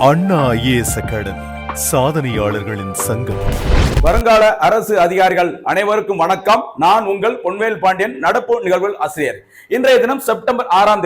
அண்ணா IAS academy சாதனையாளர்களின் சங்கம். வருங்கால அரசு அதிகாரிகள் அனைவருக்கும் வணக்கம். நான் உங்கள் பொன்வேல் பாண்டியன், நடப்பு நிகழ்வுகள் ஆசிரியர். இன்றைய தினம் செப்டம்பர் 6ஆம்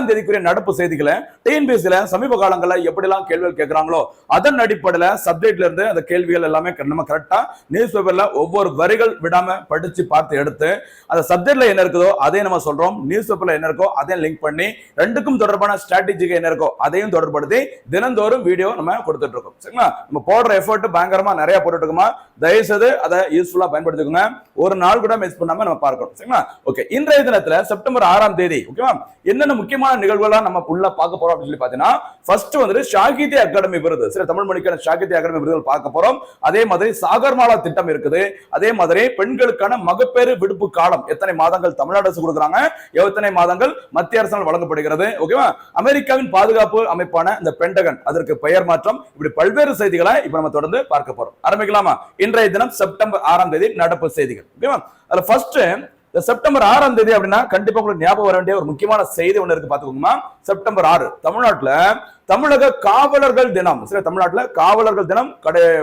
தேதிக்குரிய நடப்பு செய்திகளை டிஎன்பிஎஸ்சில சமீப காலங்களில் எப்படிலாம் கேள்விகள் கேட்கிறாங்களோ அதன் அடிப்படையில சப்ஜெக்ட்ல இருந்து அந்த கேள்விகள் எல்லாமே நம்ம கரெக்டா நியூஸ் பேப்பர்ல ஒவ்வொரு வரிகள் விடாம படிச்சு பார்த்து எடுத்து அந்த சப்ஜெக்ட்ல என்ன இருக்குதோ அதே நம்ம சொல்றோம், நியூஸ் பேப்பர்ல என்ன இருக்கோ அதையும் லிங்க் பண்ணி ரெண்டுக்கும் தொடர்பான ஸ்ட்ராட்டஜிக்கு என்ன இருக்கோ அதையும் தொடர்படுத்தி தினந்தோறும் வீடியோ நம்ம கொடுத்துட்டு இருக்கோம். சரிங்களா? நம்ம போடுற எஃபர்ட் பயங்கரமா நிறைய போட்டுட்டு இருக்கோமா, தயவுசெய்து அதை யூஸ்ஃபுல்லா பயன்படுத்திக்கோங்க. ஒரு நாள் கூட மிஸ் பண்ணாம நம்ம பார்க்கணும். சரிங்களா? ஓகே, இன்றைய தினத்துல செப்டம்பர் 6ஆம் தேதி ஓகேவா என்னென்ன முக்கியமான நிகழ்வுகளா நம்ம உள்ள பார்க்க போறோம் அப்படின்னு சொல்லி பாத்தீங்கன்னா, ஃபர்ஸ்ட் வந்து சாகித்ய அகாடமி விருது, சரி தமிழ் மொழிக்கான சாகித்ய அகாடமி விருதுகள் பார்க்க போறோம். அதே மாதிரி சாகர்மாலா திட்டம் இருக்குது. அதே மாதிரி பெண்களுக்கான மகப்பேறு விடுப்பு காலம் எத்தனை மாதங்கள் தமிழ்நாடு அரசு கொடுக்குறாங்க, எத்தனை மாதங்கள் மத்திய அரசால் வழங்கப்படுகிறது. ஓகேவா? அமெரிக்காவின் பாதுகாப்பு அமைப்பான இந்த பென்டகன் அதற்கு பெயர் மாற்றம், இப்படி பல்வேறு செய்திகளை இப்ப நம்ம தொடர்ந்து பார்க்க போறோம். ஆரம்பிக்கலாமா? இன்றைய தினம் செப்டம்பர் 6ஆம் தேதி நடப்பு செய்திகள். ஓகேவா? அதுல ஃபர்ஸ்ட் செப்டம்பர் 6ஆம் தேதி அப்படின்னா கண்டிப்பா உங்களுக்கு ஞாபகம் வர வேண்டிய ஒரு முக்கியமான செய்தி ஒண்ணு இருக்கு, பாத்துக்கோங்க. செப்டம்பர் 6 தமிழ்நாட்டுல தமிழக காவலர்கள் தினம். சரி, தமிழ்நாட்டுல காவலர்கள் தினம்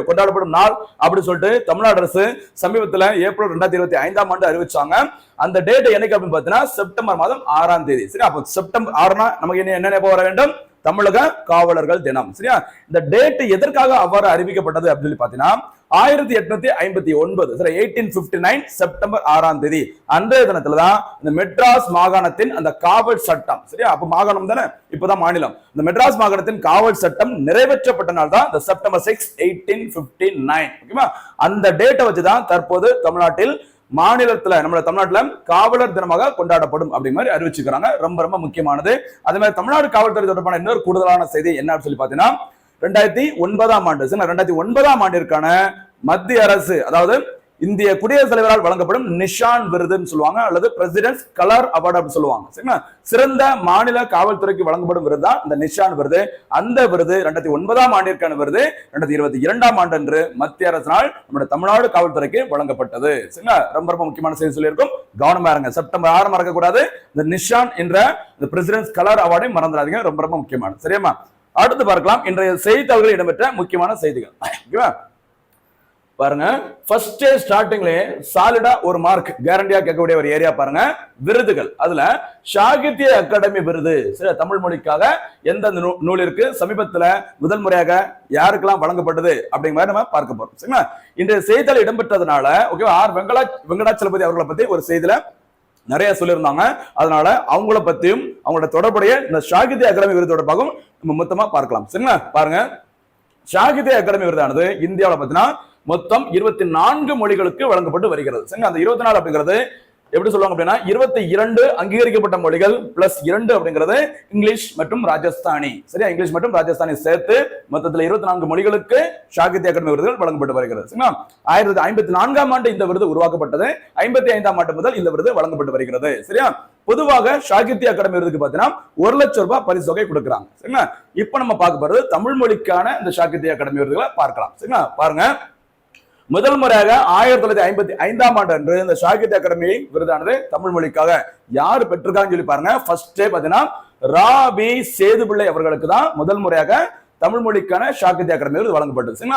கொண்டாடப்படும் நாள் அப்படின்னு சொல்லிட்டு தமிழ்நாடு அரசு சமீபத்துல ஏப்ரல் 2025ஆம் ஆண்டு அறிவிச்சாங்க. அந்த டேட் என்னைக்கு அப்படின்னு பாத்தீங்கன்னா செப்டம்பர் மாதம் 6ஆம் தேதி. சரி, அப்போ செப்டம்பர் 6னா நமக்கு என்ன ஞாபகம் வர வேண்டும்? தமிழக காவலர்கள் தினம். சரியா? இந்த டேட் எதற்காக அவ்வாறு அறிவிக்கப்பட்டது அப்படின்னு சொல்லி பாத்தீங்கன்னா 1859 சரி 1859 செப்டம்பர் 6ஆம் தேதி அன்றைய தினத்துலதான் இந்த மெட்ராஸ் மாகாணத்தின் அந்த காவல் சட்டம், சரியா அப்ப மாகாணம் தானே, இப்பதான் மாநிலம், இந்த மெட்ராஸ் மாகாணத்தின் காவல் சட்டம் நிறைவேற்றப்பட்ட நாள் தான் இந்த செப்டம்பர் 6 1859. ஓகேவா? அந்த டேட்டை வச்சுதான் தற்போது தமிழ்நாட்டில் மாநிலத்துல நம்ம தமிழ்நாட்டுல காவலர் தினமாக கொண்டாடப்படும் அப்படி மாதிரி அறிவிச்சுக்கிறாங்க. ரொம்ப ரொம்ப முக்கியமானது. அதே மாதிரி தமிழ்நாடு காவல்துறை தொடர்பான இன்னொரு கூடுதலான செய்தி என்ன சொல்லி பாத்தீங்கன்னா 2009ஆம் ஆண்டு 2009ஆம் ஆண்டிற்கான மத்திய அரசு, அதாவது இந்திய குடியரசுத் தலைவரால் வழங்கப்படும் நிஷான் விருதுன்னு சொல்லுவாங்க, அல்லது பிரசிடென்ட்ஸ் கலர் அவார்டு அப்படின்னு சொல்லுவாங்க. சரிங்களா? சிறந்த மாநில காவல்துறைக்கு வழங்கப்படும் விருது தான் இந்த நிஷான் விருது. அந்த விருது 2009ஆம் ஆண்டிற்கான விருது 2022ஆம் ஆண்டு அன்று மத்திய அரசினால் நம்முடைய தமிழ்நாடு காவல்துறைக்கு வழங்கப்பட்டது. சரிங்களா? ரொம்ப ரொம்ப முக்கியமான செய்தி சொல்லியிருக்கும், கவனமா இருங்க. செப்டம்பர் 6 மறக்க கூடாது. இந்த நிஷான் என்ற இந்த பிரசிடென்ட்ஸ் கலர் அவார்டை மறந்துடாதீங்க, ரொம்ப ரொம்ப முக்கியமானது. சரியாமா? அடுத்து பார்க்கலாம் இன்றைய செய்தித்தாள்களில் இடம்பெற்ற முக்கியமான செய்திகள். ஓகேவா? பாருங்க, ஃபர்ஸ்ட் ஸ்டார்டிங்ல சாலிடா ஒரு மார்க் கேரண்டியா கேட்கக்கூடிய ஒரு ஏரியா பாருங்க, விருதுகள். அதுல சாகித்ய அகாடமி விருது, சரி தமிழ் மொழிக்காக எந்த நூலிற்கு சமீபத்துல முதல் முறையாக யாருக்கெல்லாம் வழங்கப்பட்டது அப்படிங்கிற மாதிரி நம்ம பார்க்க போறோம். சரிங்களா? இன்றைய செய்தித்தாள் இடம்பெற்றதுனால ஓகேவா வெங்கடாச்சலபதி அவர்களை பத்தி ஒரு செய்தியில நிறைய சொல்லியிருந்தாங்க. அதனால அவங்கள பத்தியும் அவங்களோட தொடர்புடைய இந்த சாகித்ய அகாடமி விருது தொடர்பாகவும் நம்ம மொத்தமா பார்க்கலாம். சரிங்களா? பாருங்க, சாகித்ய அகாடமி விருதானது இந்தியாவில் பார்த்தீங்கன்னா மொத்தம் 24 மொழிகளுக்கு வழங்கப்பட்டு வருகிறது. சரிங்களா? அந்த 24 அப்படிங்கிறது எப்படி சொல்லுவாங்க அப்படின்னா 22 அங்கீகரிக்கப்பட்ட மொழிகள் பிளஸ் 2 அப்படிங்கிறது இங்கிலீஷ் மற்றும் ராஜஸ்தானி. சரியா? இங்கிலீஷ் மற்றும் ராஜஸ்தானி சேர்த்து மொத்தத்தில் 24 மொழிகளுக்கு சாகித்ய அகாடமி விருதுகள் வழங்கப்பட்டு வருகிறது. சரிங்களா? 1954ஆம் ஆண்டு இந்த விருது உருவாக்கப்பட்டது. 1955ஆம் ஆண்டு முதல் இந்த விருது வழங்கப்பட்டு வருகிறது. சரியா? பொதுவாக சாகித்ய அகாடமி விருதுக்கு பாத்தீங்கன்னா 1 லட்சம் ரூபாய் பரிசு தொகை கொடுக்குறாங்க. சரிங்களா? இப்ப நம்ம பார்க்க போறது தமிழ் மொழிக்கான இந்த சாகித்ய அகாடமி விருதுகளை பார்க்கலாம். சரிங்களா? பாருங்க, முதல் முறையாக 1955ஆம் ஆண்டு அன்று இந்த சாகித்ய அகாடமி விருதானது தமிழ் மொழிக்காக யார் பெற்றிருக்காங்கன்னு சொல்லி பாருங்க. ஃபர்ஸ்ட் பாத்தீங்கன்னா ரா.வி. சேதுப்பிள்ளை அவர்களுக்கு தான் முதல் முறையாக தமிழ் மொழிக்கான சாகித்ய அகாடமி விருது வழங்கப்பட்டது.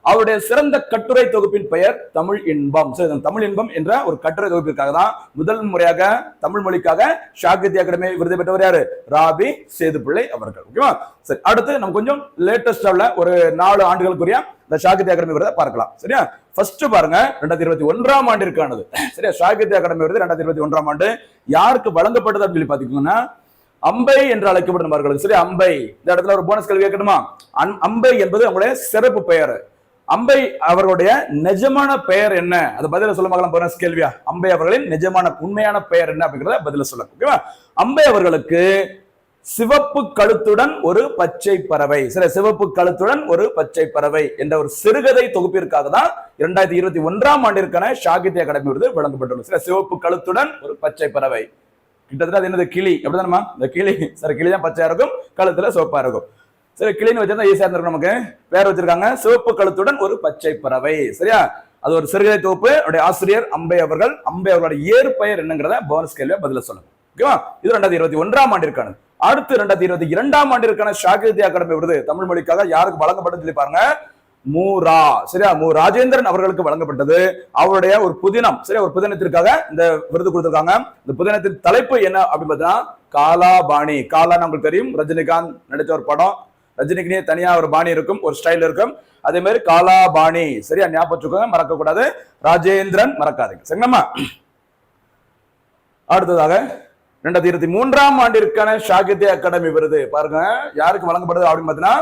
அவருடைய சிறந்த கட்டுரை தொகுப்பின் பெயர் தமிழ் இன்பம். தமிழ் இன்பம் என்ற ஒரு கட்டுரை தொகுப்பிற்காக தான் முதல் முறையாக தமிழ் மொழிக்காக சாகித்ய அகாடமி விருது பெற்றவர் யாரு? ரா.வி. சேதுப்பிள்ளை அவர்கள். ஓகேவா? சரி, அடுத்து நம்ம கொஞ்சம் லேட்டஸ்டா உள்ள ஒரு 4 ஆண்டுகளுக்குரிய இந்த சாகித்ய அகாடமி விருதை பார்க்கலாம். சரியா? ஃபர்ஸ்ட் பாருங்க 2021ஆம் ஆண்டிற்கானது. சரியா? சாகித்ய அகாடமி விருது 2021ஆம் ஆண்டு யாருக்கு வழங்கப்பட்டது அப்படின்னு சொல்லி பாத்தீங்கன்னா அம்பை என்று அழைக்கப்படும். சரி, அம்பை. இந்த இடத்துல ஒரு போனஸ் கேள்வி கேட்கணுமா? அம்பை என்பது அவங்களுடைய சிறப்பு பெயர். அம்பை அவர்களுடைய நிஜமான பெயர் என்ன? அது பதில சொல்ல பார்க்கலாம். போனஸ் கேள்வியா? அம்பை அவர்களின் நிஜமான உண்மையான பெயர் என்ன அப்படிங்கறத பதில சொல்ல. ஓகேவா? அம்பை அவர்களுக்கு சிவப்பு கழுத்துடன் ஒரு பச்சை பறவை, சரி சிவப்பு கழுத்துடன் ஒரு பச்சை பறவை என்ற ஒரு சிறுகதை தொகுப்பிற்காக தான் 2021ஆம் ஆண்டிற்கான சாகித்ய அகாடமி விருது வழங்கப்பட்டுள்ளது. சரி, சிவப்பு கழுத்துடன் ஒரு பச்சை பறவை. கிட்டத்தட்ட அது என்னது? கிளி. அப்படிதானமா? இந்த கிளி, சரி கிளி தான் பச்சையா இருக்கும், கழுத்துல சிவப்பா இருக்கும். சரி, கிளின்னு வச்சிருந்தா ஈஸியா இருந்திருக்கும். நமக்கு பேர் வச்சிருக்காங்க சிவப்பு கழுத்துடன் ஒரு பச்சை பறவை. சரியா? அது ஒரு சிறுகதை தொகுப்பு. அவருடைய ஆசிரியர் அம்பை அவர்கள். அம்பை அவர்களுடைய ஏறு பெயர் என்னங்கிறத போனஸ் கேள்வியா பதில சொல்லுங்க. ஓகேவா? இது 2021ஆம் ஆண்டிற்கானது. அடுத்து 2022ஆம் ஆண்டிற்கான சாகித்ய அகாடமி விருது தமிழ் மொழிக்காக யாருக்கு வழங்கப்பட்டது சொல்லி பாருங்க. மூரா, சரியா, ராஜேந்திரன் அவர்களுக்கு வழங்கப்பட்டது. அவருடைய ஒரு புதினம், சரியா, ஒரு புதினத்திற்காக இந்த விருது கொடுத்திருக்காங்க. இந்த புதினத்தின் தலைப்பு என்ன அப்படின்னு பார்த்தீங்கன்னா காலாபாணி. காலா நமக்கு தெரியும், ரஜினிகாந்த் நடிச்ச ஒரு படம். ரஜினிக்கு தனியா ஒரு பாணி இருக்கும், ஒரு ஸ்டைல் இருக்கும். அதே மாதிரி காலாபாணி, சரியா, ஞாபகம் வச்சுக்கோங்க, மறக்க கூடாது. ராஜேந்திரன் மறக்காதீங்க, சரிங்களா. அடுத்ததாக 2023ஆம் ஆண்டிற்கான சாகித்ய அகாடமி விருது பாருங்க யாருக்கு வழங்கப்படுது அப்படின்னு பாத்தீங்கன்னா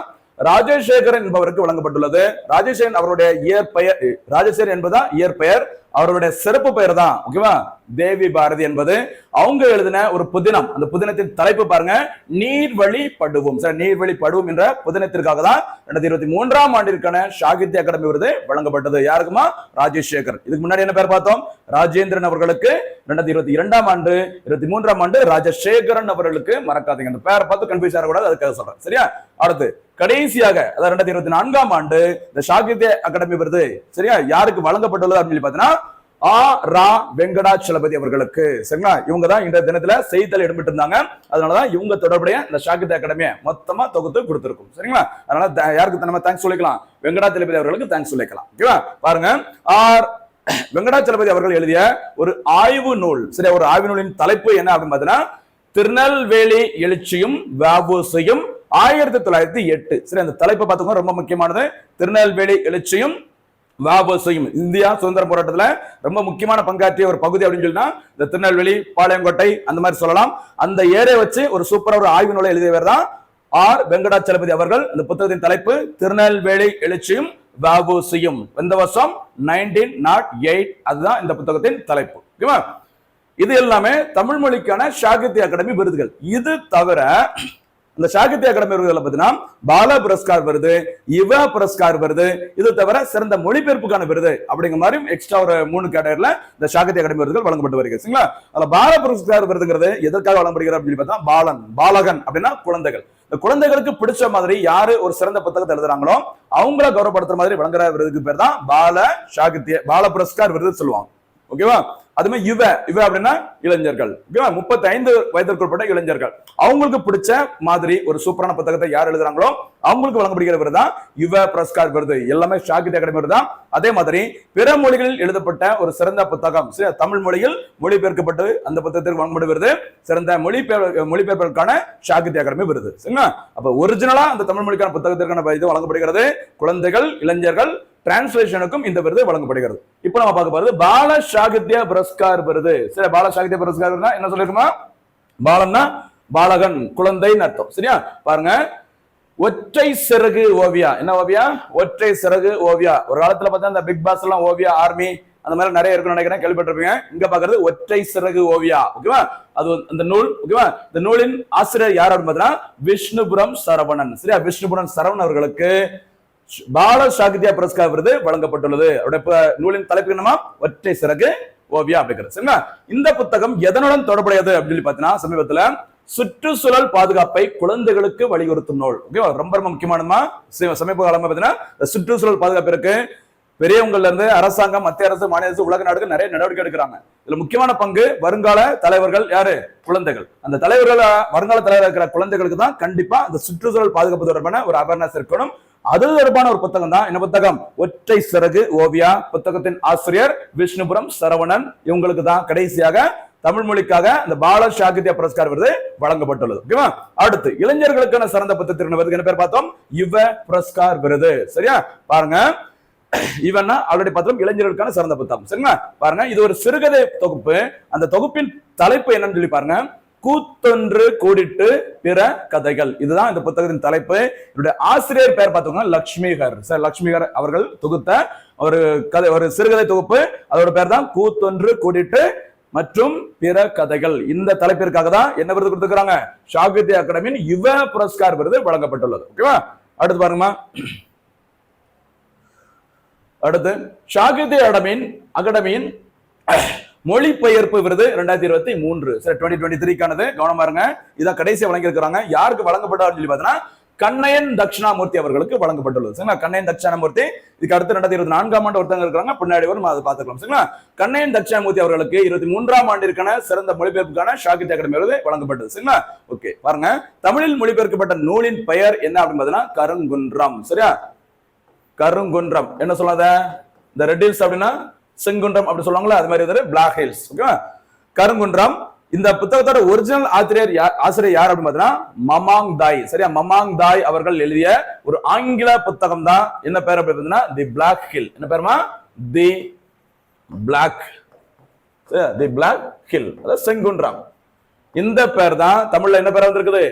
ராஜசேகரன் என்பவருக்கு வழங்கப்பட்டுள்ளது. ராஜசேகரன் அவருடைய இயற்பெயர், ராஜசேகரன் என்பதா இயற்பெயர், அவருடைய சிறப்பு பெயர் தான் ஓகேவா தேவி பாரதி என்பது. அவங்க எழுதின ஒரு புதினம், அந்த புதினத்தின் தலைப்பு பாருங்க நீர்வழி படுவோம். சார், நீர்வழி படுவோம் என்ற புதினத்திற்காக தான் 2023ஆம் ஆண்டிற்கான சாகித்ய அகாடமி விருது வழங்கப்பட்டது. யாருக்குமா? ராஜசேகர். இதுக்கு முன்னாடி என்ன பேர் பார்த்தோம்? ராஜேந்திரன் அவர்களுக்கு 2022ஆம் ஆண்டு, 23ஆம் ஆண்டு ராஜசேகரன் அவர்களுக்கு. மறக்காதீங்க, அந்த பேரை பார்த்து கன்ஃபியூஸ் ஆகக்கூடாது, அதுக்காக சொல்றேன், சரியா. அடுத்து கடைசியாக அதாவது 2024ஆம் ஆண்டு இந்த சாகித்ய அகாடமி விருது, சரியா, யாருக்கு வழங்கப்பட்டுள்ளது அப்படின்னு சொல்லி பாத்தீங்கன்னா ரா வெங்கடாச்சலபதி அவர்களுக்கு. சரிங்களா, இவங்க தான் இந்த தினத்துல செய்தித்தாள் இடம்பெற்று இருந்தாங்க. அதனாலதான் இவங்க தொடர்புடைய இந்த சாகித்ய அகாடமியை மொத்தமா தொகுத்து கொடுத்திருக்கும். சரிங்களா, அதனால யாருக்கு நம்ம தேங்க்ஸ் சொல்லிக்கலாம்? வெங்கடாச்சலபதி அவர்களுக்கு தேங்க்ஸ் சொல்லிக்கலாம். ஓகேவா, பாருங்க வெங்கடாச்சலபதி அவர்கள் எழுதிய ஒரு ஆய்வு நூல், சரியா, ஒரு ஆய்வு நூலின் தலைப்பு என்ன அப்படின்னு பாத்தீங்கன்னா திருநெல்வேலி எழுச்சியும் வ.உ.சி.யும் 1908. சரி, அந்த தலைப்பை பார்த்துக்கோங்க, ரொம்ப முக்கியமானது. திருநெல்வேலி எழுச்சியும் வ.உ.சி.யும் இந்தியா சுதந்திர போராட்டத்துல ரொம்ப முக்கியமான பங்காற்றிய ஒரு பகுதி அப்படின்னு சொல்லினா இந்த திருநெல்வேலி, பாளையங்கோட்டை அந்த மாதிரி சொல்லலாம். அந்த ஏரியை வச்சு ஒரு சூப்பரா ஒரு ஆய்வு நூலை எழுதியவர் தான் வெங்கடாச்சலபதி அவர்கள். இந்த புத்தகத்தின் தலைப்பு திருநெல்வேலி எழுச்சியும் வ.உ.சி.யும். எந்த வருஷம்? 1908. அதுதான் இந்த புத்தகத்தின் தலைப்பு. ஓகேவா, இது எல்லாமே தமிழ் மொழிக்கான சாகித்ய அகாடமி விருதுகள். இது தவிர இந்த சாகித்ய அகாடமி விருதுகளை பார்த்தீங்கன்னா பால புரஸ்கார் விருது, யுவ புரஸ்கார் விருது, இது தவிர சிறந்த மொழிபெயர்ப்புக்கான விருது அப்படிங்கிற மாதிரி எக்ஸ்ட்ரா ஒரு 3 கேட்டகரியில இந்த சாகித்ய அகாடமி விருதுகள் வழங்கப்பட்டு வருகிறது. சரிங்களா, அதுல பால புரஸ்கார் விருதுங்கிறது எதற்காக வழங்கப்படுகிறது அப்படின்னு பார்த்தா பாலன், பாலகன் அப்படின்னா குழந்தைகள். இந்த குழந்தைகளுக்கு பிடிச்ச மாதிரி யாரு ஒரு சிறந்த புத்தகத்தை எழுதுறாங்களோ அவங்கள கௌரவப்படுத்துற மாதிரி வழங்குற விருதுக்கு பேர் தான் பால புரஸ்கார் விருது சொல்லுவாங்க. ஓகேவா, அதுமே யுவ அப்படின்னா இளைஞர்கள். 35 வயதிற்கு உட்பட்ட இளைஞர்கள், அவங்களுக்கு பிடிச்ச மாதிரி ஒரு சூப்பரான புத்தகத்தை யார் எழுதுறாங்களோ அவங்களுக்கு வழங்கப்படுகிற விருது தான் யுவ புரஸ்கார் விருது. எல்லாமே சாகித்ய அகாடமி விருது தான். அதே மாதிரி பிற மொழிகளில் எழுதப்பட்ட ஒரு சிறந்த புத்தகம் தமிழ் மொழியில் மொழிபெயர்க்கப்பட்டு அந்த புத்தகத்திற்கு வழங்கப்படும் விருது சிறந்த மொழிபெயர்ப்புக்கான சாகித்ய அகாடமி விருது. சரிங்களா, அப்ப ஒரிஜினலா அந்த தமிழ் மொழிக்கான புத்தகத்திற்கான இது வழங்கப்படுகிறது. குழந்தைகள், இளைஞர்கள் டிரான்ஸ்லேஷனுக்கும் இந்த விருது வழங்கப்படுகிறது. இப்போ நம்ம பார்க்க போறது பால சாகித்ய புரஸ்கார் விருது. சரி, பால சாகித்ய புரஸ்கார் என்ன சொல்லிருக்குமா? பாலன்னா பாலகன், குழந்தைன்னு அர்த்தம். சரியா, பாருங்க ஒற்றை சிறகு ஓவியா. என்ன ஓவியா? ஒற்றை சிறகு ஓவியா. ஒரு காலத்துல பார்த்தா இந்த பிக் பாஸ் எல்லாம் ஓவியா ஆர்மி அந்த மாதிரி நிறைய இருக்குன்னு நினைக்கிறேன், கேள்விப்பட்டிருப்பீங்க. இங்க பாக்குறது ஒற்றை சிறகு ஓவியா. ஓகேவா, அது அந்த நூல். ஓகேவா, இந்த நூலின் ஆசிரியர் யார் அப்படின்னு பார்த்தீங்கன்னா விஷ்ணுபுரம் சரவணன். சரியா, விஷ்ணுபுரம் சரவணன் அவர்களுக்கு பால சாகித்ய புரஸ்கார் விருது வழங்கப்பட்டுள்ளது. அவருடைய நூலின் தலைப்பு என்னமா? ஒற்றை சிறகு ஓவியா அப்படிங்கிறது. சரிங்களா, இந்த புத்தகம் எதனுடன் தொடர்புடையது அப்படின்னு பாத்தீங்கன்னா சமீபத்துல சுற்றுச்சூழல் பாதுகாப்பை குழந்தைகளுக்கு வலியுறுத்தும் நூல். ஓகேவா, ரொம்ப ரொம்ப முக்கியமானமா. சமீப காலமா பாத்தீங்கன்னா சுற்றுச்சூழல் பாதுகாப்பு இருக்கு. பெரியவங்கள்ல இருந்து அரசாங்கம், மத்திய அரசு, மாநில அரசு, உலக நாடுகள் நிறைய நடவடிக்கை எடுக்கிறாங்க. இதுல முக்கியமான பங்கு வருங்கால தலைவர்கள் யாரு? குழந்தைகள். அந்த தலைவர்கள், வருங்கால தலைவர் இருக்கிற குழந்தைகளுக்கு தான் கண்டிப்பா அந்த சுற்றுச்சூழல் பாதுகாப்பு தொடர்பான ஒரு அவேர்னஸ் இருக்கணும். அது தொடர்பான ஒரு புத்தகம் தான் என்ன புத்தகம்? ஒற்றை சிறகு ஓவியா. புத்தகத்தின் ஆசிரியர் விஷ்ணுபுரம் சரவணன். இவங்களுக்கு தான் கடைசியாக தமிழ் மொழிக்காக இந்த பால சாகித்ய புரஸ்கார் விருது வழங்கப்பட்டுள்ளது. ஓகேவா, அடுத்து இளைஞர்களுக்கான சிறந்த புத்தகத்திற்கு விருது என்ன பேர் பார்த்தோம்? யுவ புரஸ்கார் விருது. சரியா, பாருங்க இவன்னா ஆல்ரெடி பார்த்தோம், இளைஞர்களுக்கான சிறந்த புத்தகம். சரிங்களா, பாருங்க இது ஒரு சிறுகதை தொகுப்பு. அந்த தொகுப்பின் தலைப்பு என்னன்னு சொல்லி பாருங்க, கூத்தொன்று கூடிட்டு பிற கதைகள். இதுதான் இந்த புத்தகத்தின் தலைப்பு. என்னுடைய ஆசிரியர் பெயர் பார்த்தோம்னா லட்சுமிகர். சார், லட்சுமிகர் அவர்கள் தொகுத்த ஒரு கதை, ஒரு சிறுகதை தொகுப்பு. அதோட பேர் தான் கூத்தொன்று கூடிட்டு மற்றும் பிற கதைகள். இந்த தலைப்பிற்காக தான் என்ன விருது கொடுத்துருக்காங்க? சாகித்ய அகாடமியின் யுவ புரஸ்கார் விருது வழங்கப்பட்டுள்ளது. ஓகேவா, அடுத்து பாருங்கம்மா. அடுத்து சாகித்ய அகாடமியின் மொழிபெயர்ப்பு விருது 2023. சரி, 2023க்கானது. கவனமா இருங்க, இதான் கடைசியா வழங்கி இருக்கிறாங்க. யாருக்கு வழங்கப்பட்டார் சொல்லி பார்த்தீங்கன்னா கண்ணையன் தட்சிணாமூர்த்தி அவர்களுக்கு வழங்கப்பட்டுள்ளது. சரிங்களா? கண்ணையன் தட்சிணாமூர்த்தி இதுக்கு அடுத்து 2024ஆம் ஆண்டு ஒருத்தங்க இருக்காங்க, பின்னாடி வரும், அதை பார்த்துக்கலாம். சரிங்களா? கண்ணையன் தட்சிணாமூர்த்தி அவர்களுக்கு 23ஆம் ஆண்டிற்கான சிறந்த மொழிபெயர்ப்புக்கான சாகித்ய அகாடமி விருது வழங்கப்பட்டது. சரிங்களா? ஓகே, பாருங்க, தமிழில் மொழிபெயர்க்கப்பட்ட நூலின் பெயர் என்ன அப்படின்னு பார்த்தீங்கன்னா கருங்குன்றம். சரியா? கருங்குன்றம் என்ன சொல்லாத, இந்த ரெட் ஹில்ஸ் அப்படின்னா செங்குன்றம் அப்படி சொல்லுவாங்களா, அது மாதிரி பிளாக் ஹில்ஸ். ஓகேவா? கருங்குன்றம். இந்த புத்தகத்தோட ஒரிஜினல் ஆசிரியர் யார் அப்படின்னு பார்த்தீங்கன்னா மமாங் தாய். சரியா? மமாங் தாய் அவர்கள் எழுதிய ஒரு ஆங்கில புத்தகம் தான். என்ன பேர் அப்படி பார்த்தீங்கன்னா தி பிளாக் ஹில். என்ன பேருமா? தி பிளாக் ஹில், அதாவது செங்குன்றம். இந்த பேர் தான் தமிழ்ல என்ன பேர் வந்திருக்குது?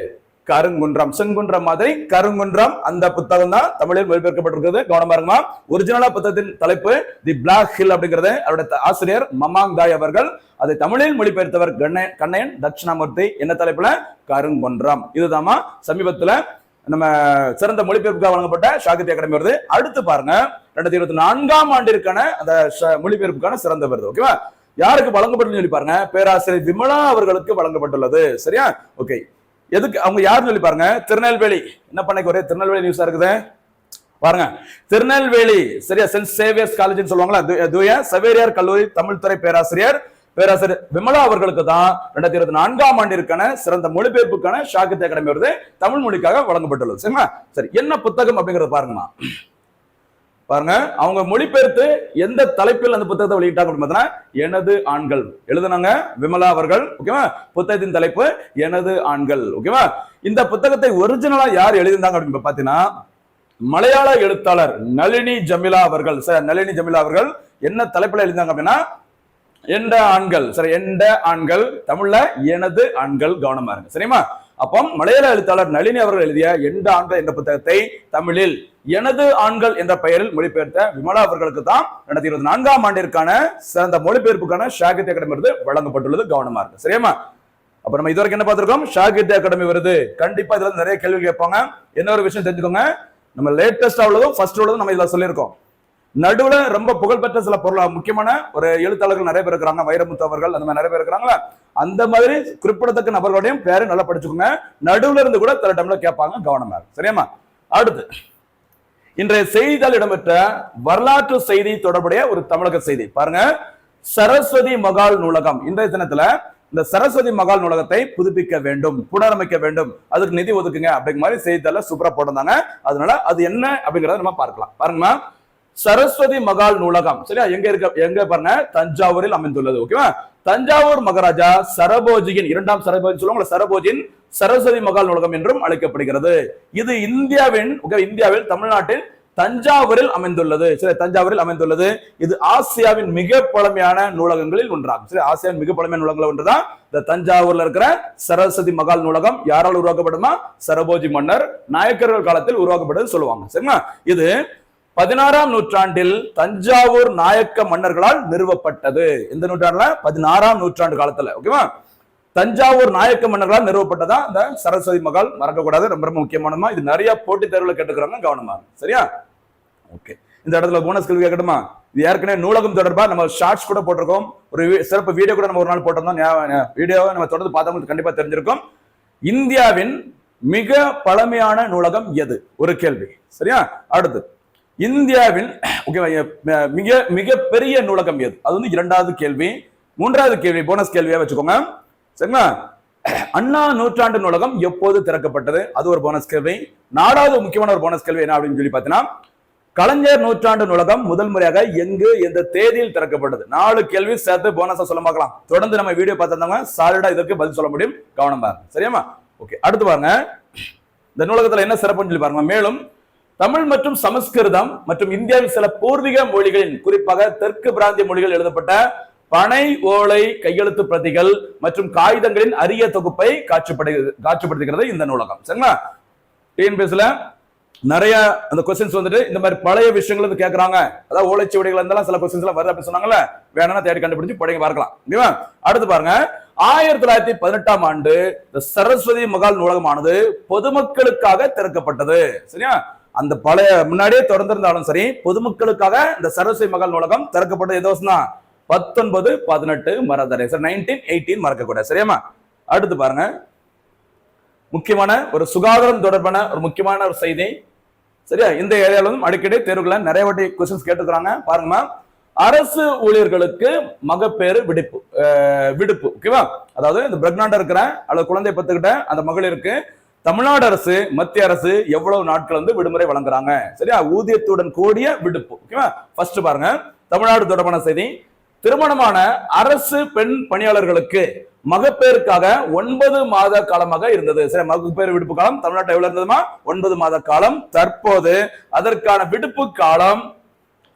கருங்குன்றம். செங்குன்றம் மாதிரி கருங்குன்றம். அந்த புத்தகம் தான் தமிழில் மொழிபெயர்க்கப்பட்டிருக்கிறது. கவனமா இருங்க. ஒரிஜினலா புத்தகத்தின் தலைப்பு தி பிளாக் ஹில் அப்படிங்கிறது. அவருடைய ஆசிரியர் மமாங் தாய் அவர்கள். அதை தமிழில் மொழிபெயர்த்தவர் கண்ணையன் தட்சிணாமூர்த்தி. என்ன தலைப்புல? கருங்குன்றம். இதுதாமா சமீபத்துல நம்ம சிறந்த மொழிபெயர்ப்புக்காக வழங்கப்பட்ட சாகித்ய அகாடமி விருது. அடுத்து பாருங்க, 2024ஆம் ஆண்டிற்கான அந்த மொழிபெயர்ப்புக்கான சிறந்த விருது. ஓகேவா? யாருக்கு வழங்கப்பட்டு சொல்லி பாருங்க, பேராசிரியர் விமலா அவர்களுக்கு வழங்கப்பட்டுள்ளது. சரியா? ஓகே, எதுக்கு அவங்க யாருன்னு சொல்லி பாருங்க, திருநெல்வேலி. என்ன பண்ண ஒரே திருநெல்வேலி நியூஸா இருக்குது பாருங்க. திருநெல்வேலி, சரியா, சென்ட் சேவியர்ஸ் காலேஜ் சொல்லுவாங்களா, தூய சவேரியார் கல்லூரி தமிழ் துறை பேராசிரியர் விமலா அவர்களுக்கு தான் 2024ஆம் ஆண்டிற்கான சிறந்த மொழிபெயர்ப்புக்கான சாகித்ய அகாடமி விருது தமிழ் மொழிக்காக வழங்கப்பட்டுள்ளது. சரிங்களா? சரி, என்ன புத்தகம் அப்படிங்கறது பாருங்கம்மா. பாருங்க, அவங்க மொழிபெயர்த்து எந்த தலைப்பில் அந்த புத்தகத்தை வெளியிட்டாங்க அப்படின்னு பார்த்தீங்கன்னா எனது ஆண்கள் எழுதுனாங்க விமலா அவர்கள். ஓகேவா? புத்தகத்தின் தலைப்பு எனது ஆண்கள். ஓகேவா? இந்த புத்தகத்தை ஒரிஜினலா யார் எழுதியிருந்தாங்க அப்படின்னு பாத்தீங்கன்னா மலையாள எழுத்தாளர் நளினி ஜமிலா அவர்கள். சார், நளினி ஜமிலா அவர்கள் என்ன தலைப்புல எழுதினாங்க அப்படின்னா எந்த ஆண்கள். சரி, எந்த ஆண்கள், தமிழ்ல எனது ஆண்கள். கவனமா இருங்க. சரிமா? அப்போ மலையாள எழுத்தாளர் நளினி அவர்கள் எழுதிய எந்த ஆண்கள் என்ற புத்தகத்தை தமிழில் எனது ஆண்கள் என்ற பெயரில் மொழிபெயர்த்த விமலா அவர்களுக்கு தான் 2024ஆம் ஆண்டிற்கான சிறந்த மொழிபெயர்ப்புக்கான சாகித்ய அகாடமி விருது வழங்கப்பட்டுள்ளது. கவனமா இருக்கு. சரியாமா? அப்ப நம்ம இதுவரைக்கும் என்ன பார்த்திருக்கோம்? சாகித்ய அகாடமி விருது. கண்டிப்பா இதுல நிறைய கேள்வி கேட்பாங்க. என்ன ஒரு விஷயம் தெரிஞ்சுக்கோங்க, நம்ம லேட்டஸ்டா உள்ளதும் ஃபர்ஸ்ட் உள்ளதும் நம்ம இதுல சொல்லியிருக்கோம். நடுவுல ரொம்ப புகழ்பெற்ற சில பொருள் முக்கியமான ஒரு எழுத்தாளர்கள் நிறைய பேர் இருக்கிறாங்க, வைரமுத்து அவர்கள், அந்த மாதிரி நிறைய பேர் இருக்கிறாங்களா, அந்த மாதிரி குறிப்பிடத்தக்க நபர்களுடையும் பேரை நல்லா படிச்சுக்கோங்க. நடுவுல இருந்து கூட சில டைம்ல கேட்பாங்க. கவனமா இருக்கு. சரியாமா? அடுத்து, இன்றைய செய்தியால் இடம்பெற்ற வரலாற்று செய்தி தொடர்புடைய ஒரு தமிழக செய்தி பாருங்க. சரஸ்வதி மகால் நூலகம். இன்றைய தினத்துல இந்த சரஸ்வதி மகால் நூலகத்தை புதுப்பிக்க வேண்டும், புனரமைக்க வேண்டும், அதுக்கு நிதி ஒதுக்குங்க அப்படிங்கிற மாதிரி செய்தித்தாள சூப்பரா போட்டிருந்தாங்க. அதனால அது என்ன அப்படிங்கறத நம்ம பார்க்கலாம். பாருங்கம்மா, சரஸ்வதி மகால் நூலகம் சரியா எங்க இருக்கு? எங்க பாருங்க, தஞ்சாவூரில் அமைந்துள்ளது. ஓகேவா? தஞ்சாவூர் மகாராஜா சரபோஜியின் 2ஆம் சரபோஜி சொல்லுவாங்க, சரபோஜியின் சரஸ்வதி மகால் நூலகம் என்றும் அழைக்கப்படுகிறது. இது இந்தியாவில் தமிழ்நாட்டில் தஞ்சாவூரில் அமைந்துள்ளது. சரி, தஞ்சாவூரில் அமைந்துள்ளது. இது ஆசியாவின் மிக பழமையான நூலகங்களில் ஒன்றாகும். சரி, ஆசியாவின் மிக பழமையான நூலகங்கள் ஒன்றுதான் இந்த தஞ்சாவூர்ல இருக்கிற சரஸ்வதி மகால் நூலகம். யாரால் உருவாக்கப்படுமா? சரபோஜி மன்னர் நாயக்கர்கள் காலத்தில் உருவாக்கப்பட்டது சொல்லுவாங்க. சரிங்களா? இது 16ஆம் நூற்றாண்டில் தஞ்சாவூர் நாயக்க மன்னர்களால் நிறுவப்பட்டது. எந்த நூற்றாண்டுல? 16ஆம் நூற்றாண்டு காலத்துல. ஓகேவா? தஞ்சாவூர் நாயக்க மன்னர்களால் நிறுவப்பட்டதா இந்த சரஸ்வதி மகால். மறக்கக்கூடாது, ரொம்ப ரொம்ப முக்கியமானமா. இது நிறைய போட்டித் தேர்வுல கேட்டுக்கிறாங்க. கவனமா. சரியா? ஓகே, இந்த இடத்துல போனஸ் கேள்வி கேட்கட்டுமா? இது ஏற்கனவே நூலகம் தொடர்பா நம்ம ஷார்ட்ஸ் கூட போட்டிருக்கோம், ஒரு சிறப்பு வீடியோ கூட நம்ம ஒரு நாள் போட்டிருந்தோம். வீடியோவை நம்ம தொடர்ந்து பார்த்தவங்களுக்கு கண்டிப்பா தெரிஞ்சிருக்கும். இந்தியாவின் மிக பழமையான நூலகம் எது? ஒரு கேள்வி. சரியா? அடுத்து, இந்தியாவில் மிக மிக பெரிய நூலகம் எது? அது வந்து 2வது கேள்வி. 3வது கேள்வி போனஸ் கேள்வியா வச்சுக்கோங்க. சரிங்களா? அண்ணா நூற்றாண்டு நூலகம் எப்போது திறக்கப்பட்டது? அது ஒரு போனஸ் கேள்வி. 4வது முக்கியமான ஒரு போனஸ் கேள்வி என்ன அப்படின்னு சொல்லி பார்த்தீங்கன்னா கலைஞர் நூற்றாண்டு நூலகம் முதல் முறையாக எங்கு எந்த தேதியில் திறக்கப்பட்டது? 4 கேள்வி சேர்த்து போனஸா சொல்ல பார்க்கலாம். தொடர்ந்து நம்ம வீடியோ பார்த்திருந்தவங்க சாலிடா இதற்கு பதில் சொல்ல முடியும். கவனம் பாருங்க. சரியாமா? ஓகே, அடுத்து பாருங்க, இந்த நூலகத்துல என்ன சிறப்புன்னு சொல்லி பாருங்க. மேலும் தமிழ் மற்றும் சமஸ்கிருதம் மற்றும் இந்தியாவில் சில பூர்வீக மொழிகளின் குறிப்பாக தெற்கு பிராந்திய மொழிகள் எழுதப்பட்ட பனை ஓலை கையெழுத்து பிரதிகள் மற்றும் காகிதங்களின் அரிய தொகுப்பை காட்சிப்படுத்துகிறது இந்த நூலகம். சரிங்களா? டிஎன்பிஎஸ்ல நிறைய அந்த கொஸ்டின்ஸ் வந்துட்டு இந்த மாதிரி பழைய விஷயங்கள் வந்து கேட்கறாங்க. அதாவது ஓலைச்சுவடிகள் இருந்தாலும் சில கொஸ்டின்ஸ் எல்லாம் வருது அப்படின்னு சொன்னாங்கல்ல, வேணும்னா தேடி கண்டுபிடிச்சு படிங்க பார்க்கலாம். ஓகேவா? அடுத்து பாருங்க, 1918ஆம் ஆண்டு இந்த சரஸ்வதி மகால் நூலகமானது பொதுமக்களுக்காக திறக்கப்பட்டது. சரியா? அந்த பழைய முன்னாடியே தொடர்ந்திருந்தாலும் சரி, பொதுமக்களுக்காக இந்த சரஸ்வதி மகால் நூலகம் திறக்கப்பட்டது எந்த வருஷம் தான்? 1918 மறந்தரை. 1918 மறக்க கூட. சரியாமா? அடுத்து பாருங்க, முக்கியமான ஒரு சுகாதாரம் தொடர்பான ஒரு முக்கியமான ஒரு செய்தி. சரியா? இந்த ஏரியால வந்து அடிக்கடி தேர்வுகளை நிறைய வாட்டி கொஸ்டின்ஸ் கேட்டுக்கிறாங்க. பாருங்கம்மா, அரசு ஊழியர்களுக்கு மகப்பேறு விடுப்பு. ஓகேவா? அதாவது இந்த பிரெக்னாண்டா இருக்கிற அல்லது குழந்தை பெற்றுக்கிட்ட அந்த மகளிருக்கு தமிழ்நாடு அரசு, மத்திய அரசு எவ்வளவு நாட்கள் வந்து விடுமுறை வழங்குறாங்க. சரியா? ஊதியத்துடன் கூடிய விடுப்பு. ஓகேவா? ஃபர்ஸ்ட் பாருங்க, தமிழ்நாடு தொடர்பான செய்தி. திருமணமான அரசு பெண் பணியாளர்களுக்கு மகப்பேறுக்காக 9 மாத காலமாக இருந்தது. சரி, மகப்பேறு விடுப்பு காலம் தமிழ்நாட்டில் எவ்வளவு இருந்ததுமா? 9 மாத காலம். தற்போது அதற்கான விடுப்பு காலம்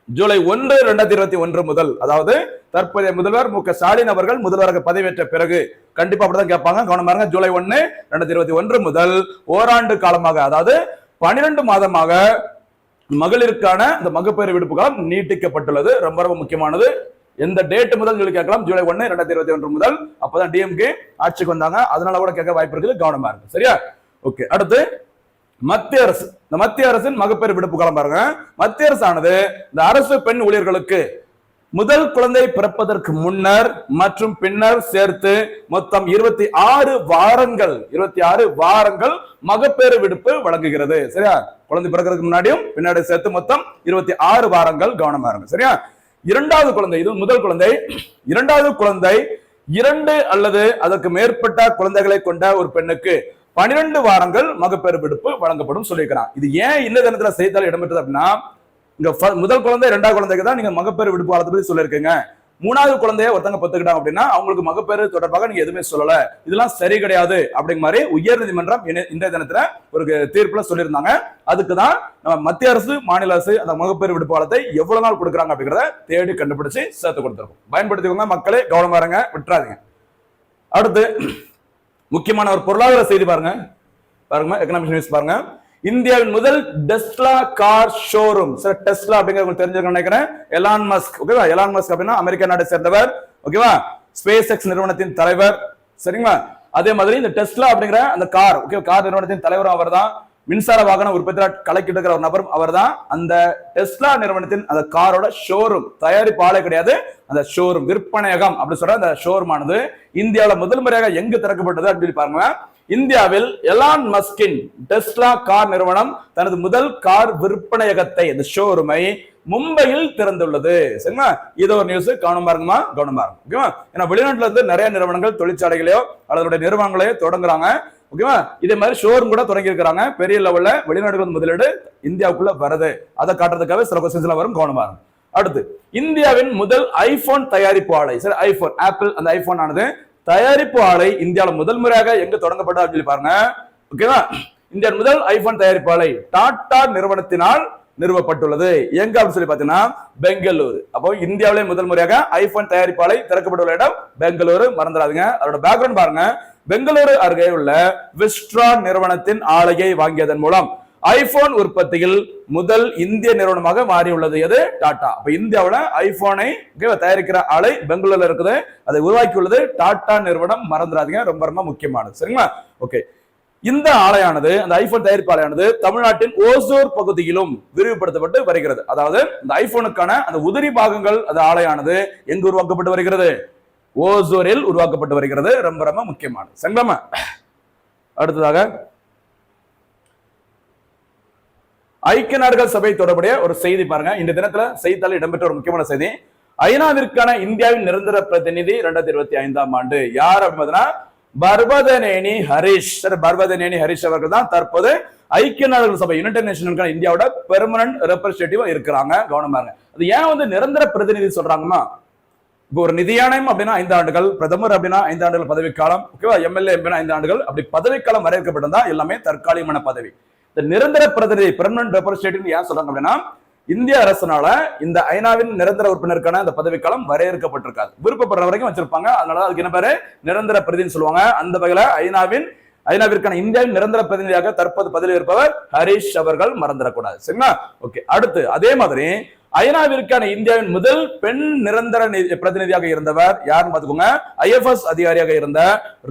ஜூலை 1, 2021 முதல், அதாவது தற்போதைய முதல்வர் மு க ஸ்டாலின் அவர்கள் முதல்வராக பதவியேற்ற பிறகு கண்டிப்பா அப்படிதான் கேட்பாங்க. கவனம் பாருங்க, ஜூலை 1, 2021 முதல் ஓராண்டு காலமாக, அதாவது 12 மாதமாக மகளிருக்கான இந்த மகப்பேறு விடுப்பு காலம் நீட்டிக்கப்பட்டுள்ளது. ரொம்ப ரொம்ப முக்கியமானது. எந்த டேட் முதல் சொல்லி கேட்கலாம்? ஜூலை 1, 2021 முதல். அப்பதான் டிஎம்கே ஆட்சிக்கு வந்தாங்க, அதனால கூட கேட்க வாய்ப்பு இருக்குது. கவனமா இருக்கு. சரியா? ஓகே. அடுத்து மத்திய அரசு. இந்த மத்திய அரசின் மகப்பேறு விடுப்பு காலம் பாருங்க. மத்திய அரசானது இந்த அரசு பெண் ஊழியர்களுக்கு முதல் குழந்தை பிறப்பதற்கு முன்னர் மற்றும் பின்னர் சேர்த்து மொத்தம் 26 வாரங்கள் மகப்பேறு விடுப்பு வழங்குகிறது. சரியா? குழந்தை பிறக்கிறதுக்கு முன்னாடியும் பின்னாடி சேர்த்து மொத்தம் 26 வாரங்கள். கவனமா இருங்க. சரியா? இரண்டாவது குழந்தை, இது முதல் குழந்தை. இரண்டாவது குழந்தை 2 அல்லது அதற்கு மேற்பட்ட குழந்தைகளை கொண்ட ஒரு பெண்ணுக்கு 12 வாரங்கள் மகப்பேறு விடுப்பு வழங்கப்படும் சொல்லியிருக்கிறான். இது ஏன் இந்த தினத்துல செய்தித்தாள் இடம்பெற்றது அப்படின்னா, இங்க முதல் குழந்தை, இரண்டாவது குழந்தைக்கு தான் நீங்க மகப்பேறு விடுப்பு காலத்தை பத்தி சொல்லியிருக்கீங்க. மூணாவது குழந்தைய ஒருத்தங்க பெற்றுக்கிட்டாங்க அப்படின்னா அவங்களுக்கு மகப்பேறு தொடர்பாக நீங்க எதுவுமே சொல்லல, இதெல்லாம் சரி கிடையாது அப்படிங்கிற மாதிரி உயர் நீதிமன்றம் இந்த தினத்துல ஒரு தீர்ப்புல சொல்லியிருந்தாங்க. அதுக்குதான் நம்ம மத்திய அரசு, மாநில அரசு அந்த மகப்பேறு விடுப்பு காலத்தை எவ்வளவு நாள் கொடுக்குறாங்க அப்படிங்கிறத தேடி கண்டுபிடிச்சு சேர்த்து கொடுத்துருக்கோம். பயன்படுத்திக்கோங்க மக்களே, கவனமா இருங்க, விட்டுறாதீங்க. அடுத்து முக்கியமான ஒரு பொருளாதார செய்தி பாருங்க. எக்கனாமிக் நியூஸ் பாருங்க. இந்தியாவின் முதல் Tesla car showroom. Sir, Tesla அப்படிங்கிறது தெரிஞ்சுக்க நினைக்கிறேன். Elon Musk. ஓகேவா? எலான் மஸ்க் அப்படின்னா அமெரிக்கா நாட்டை சேர்ந்தவர். ஓகேவா? ஸ்பேஸ் எக்ஸ் நிறுவனத்தின் தலைவர். சரிங்களா? அதே மாதிரி இந்த டெஸ்லா அப்படிங்கிற அந்த கார், ஓகே, கார் நிறுவனத்தின் தலைவரும் அவர் தான். மின்சார வாகன உற்பத்தி கலக்கிட்டு இருக்கிற ஒரு நபரும் அவர் தான். அந்த டெஸ்லா நிறுவனத்தின் அந்த காரோட ஷோரூம், தயாரிப்பு ஆலை கிடையாது, அந்த ஷோரூம், விற்பனையகம் அப்படி சொல்ற அந்த ஷோரூம் ஆனது இந்தியாவில முதல் முறையாக எங்கு திறக்கப்பட்டது அப்படின்னு பாருங்க. இந்தியாவில் எலான் மஸ்கின் டெஸ்லா கார் நிறுவனம் தனது முதல் கார் விற்பனையகத்தை, இந்த ஷோரூமை மும்பையில் திறந்துள்ளது. சரிங்களா? இது ஒரு நியூஸ். கவனமா இருக்குமா? கவனமா இருக்கும். ஓகேவா? ஏன்னா வெளிநாட்டுல இருந்து நிறைய நிறுவனங்கள் தொழிற்சாலைகளையோ அல்லது நிறுவனங்களையோ தொடங்குறாங்க. ஓகேவா? இதே மாதிரி ஷோரூம் கூட தொடங்கி இருக்கிறாங்க. பெரிய லெவல்ல வெளிநாடுகள் முதலீடு இந்தியாவுக்குள்ள வருது. அதை காட்டுறதுக்காக சில கொஸ்டின்ஸ்ல வரும். கவனமா இருக்கும். அடுத்து, இந்தியாவின் முதல் ஐபோன் தயாரிப்பு ஆலை. சரி, ஐபோன், ஆப்பிள் அந்த ஐபோன் ஆனது தயாரிப்பு ஆலை இந்தியாவில் முதல் முறையாக எங்க தொடங்கப்பட்டது அப்படின்னு பாருங்க. ஓகேவா? இந்தியா முதல் ஐபோன் தயாரிப்பு ஆலை டாடா நிறுவனத்தினால் நிறுவப்பட்டுள்ளது. எங்க அப்படின்னு சொல்லி பாத்தீங்கன்னா பெங்களூரு. அப்போ இந்தியாவிலே முதல் முறையாக ஐபோன் தயாரிப்பு ஆலை திறக்கப்பட்டுள்ள இடம் பெங்களூரு. மறந்துடாதீங்க. அதோட பேக்ரவுண்ட் பாருங்க. பெங்களூரு அருகே உள்ள விஸ்ட்ரான் நிறுவனத்தின் ஆலையை வாங்கியதன் மூலம் ஐபோன் உற்பத்தியில் முதல் இந்திய நிறுவனமாக மாறியுள்ளது எது? டாடா. அப்ப இந்தியாவில் ஐபோனை தயாரிக்கிற ஆலை பெங்களூர்ல இருக்குது. அதை உருவாக்கியுள்ளது டாடா நிறுவனம். மறந்துடாதீங்க, ரொம்ப ரொம்ப முக்கியமானது. சரிங்களா? ஓகே. இந்த ஆலையானது, அந்த ஐபோன் தயாரிப்பு ஆலையானது தமிழ்நாட்டின் ஓசூர் பகுதியிலும் விரிவுபடுத்தப்பட்டு வருகிறது. அதாவது இந்த ஐபோனுக்கான அந்த உதிரி பாகங்கள் அந்த ஆலையானது எங்கு உருவாக்கப்பட்டு வருகிறது? ஓசூரில் உருவாக்கப்பட்டு வருகிறது. ரொம்ப ரொம்ப முக்கியமானது. சரிங்களா? அடுத்ததாக ஐக்கிய நாடுகள் சபை தொடர்புடைய ஒரு செய்தி பாருங்க. இந்த தினத்துல செய்தித்தாளில் இடம்பெற்ற ஒரு முக்கியமான செய்தி. ஐநாவிற்கான இந்தியாவின் நிரந்தர பிரதிநிதி 2025ஆம் ஆண்டு யார் அப்படின்னா பர்வதனேனி ஹரிஷ். பர்வதனேனி ஹரிஷ் அவர்கள் தான் தற்போது ஐக்கிய நாடுகள் சபை, யுனைடெட் நேஷனுக்கான இந்தியாவோட பெர்மனன்ட் ரெப்ரசன்டேட்டிவா இருக்கிறாங்க. கவனமாங்க. அது ஏன் வந்து நிரந்தர பிரதிநிதி சொல்றாங்கன்னா, இப்போ ஒரு நிதி ஆணையம் அப்படின்னா 5 ஆண்டுகள், பிரதமர் அப்படின்னா 5 ஆண்டுகள் பதவிக்காலம், ஓகேவா, எம்எல்ஏ எம்பினா 5 ஆண்டுகள், அப்படி பதவிக்காலம் வரையறுக்கப்பட்டிருந்தா எல்லாமே தற்காலிகமான பதவி. இந்த நிரந்தர பிரதிநிதி, பெர்மனன்ட் ரெப்ரசன்டேட்டிவ் ஏன் சொல்றாங்க அப்படின்னா, இந்திய அரசனால இந்த ஐநாவின் நிரந்தர உறுப்பினருக்கான அந்த பதவிக்காலம் வரையறுக்கப்பட்டிருக்காது. விருப்பப்படுற வரைக்கும் வச்சிருப்பாங்க. அதனால அதுக்கு என்ன பேரு? நிரந்தர பிரதிநிதி சொல்லுவாங்க. அந்த வகையில ஐநாவிற்கான இந்தியாவின் நிரந்தர பிரதிநிதியாக தற்போது பதவி இருப்பவர் ஹரிஷ் அவர்கள். மறந்துடக்கூடாது. சரிங்களா? ஓகே. அடுத்து அதே மாதிரி ஐநாவிற்கான இந்தியாவின் முதல் பெண் நிரந்தர பிரதிநிதியாக இருந்தவர் யாருன்னு பாத்துக்கோங்க. ஐஎஃப்எஸ் அதிகாரியாக இருந்த